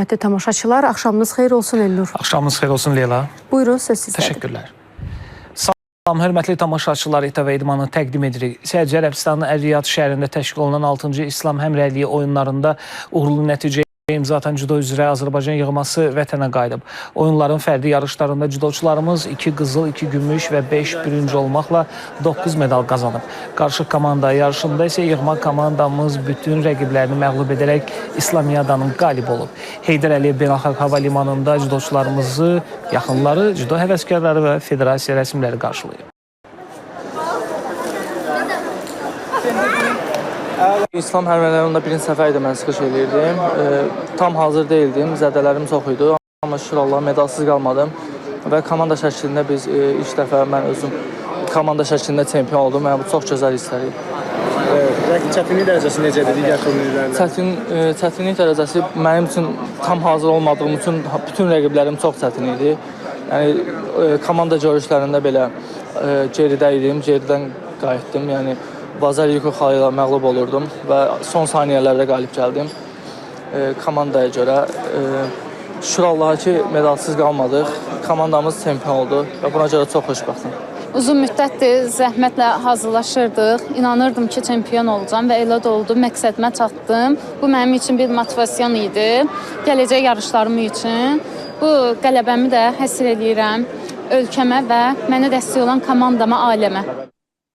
Hörmətli tamaşaçılar, axşamınız xeyir olsun Elnur. Axşamınız xeyir olsun Leyla. Buyurun, söz sizdədir. Təşəkkürlər. Salam, hörmətli tamaşaçılar, İTV İdmanı təqdim edirik. Səudiyyə Ərəbistanının Əl-Riyad şəhərində təşkil olunan 6-cı İslam Həmrəyliyi oyunlarında uğurlu nəticə imza atan cüdo üzrə Azərbaycan yığması vətənə qayıdıb. Oyunların fərdi yarışlarında cüdoçularımız 2 qızıl, 2 gümüş və 5 bürünc olmaqla 9 medal qazanıb. Qarışıq komanda yarışında isə yığma komandamız bütün rəqiblərini məğlub edərək İslamiyadanın qalib olub. Heydər Əliyev Beynəlxalq Hava Limanında cüdoçularımızı, yaxınları, cüdo həvəskarları və federasiya rəsmiləri qarşılayıb. İslam hərbilərində birinci səfər idi mən çıxış edirdim. Tam hazır deyildim, zədələrim çox idi. Amma şükür Allah medalsız qalmadım. Və komanda şəklində biz ilk dəfə mən özüm komanda şəklində çempion oldum. Yəni bu çox gözəl hisslər idi. Çətinlik dərəcəsi necədir digər turnirlərdə? Çətinlik dərəcəsi mənim üçün tam hazır olmadığım üçün bütün rəqiblərim çox çətin idi. Yəni komanda görüşlərində belə geridə idim, geridən qayıtdım. Yəni Bazariko xalayla məğlub olurdum və son saniyələrdə qalib gəldim. Komandaya görə şükür Allaha ki, medalsız qalmadıq. Komandamız çempion oldu və buna görə çox xoşbəxtəm. Uzun müddətdir zəhmətlə hazırlaşırdıq. İnanırdım ki, çempion olacağam və elə də oldu. Məqsədimə çatdım. Bu mənim üçün bir motivasiyon idi. Gələcək yarışlarım üçün. Bu qələbəmi də həsr edirəm ölkəmə və mənə dəstək olan komandama, ailəmə.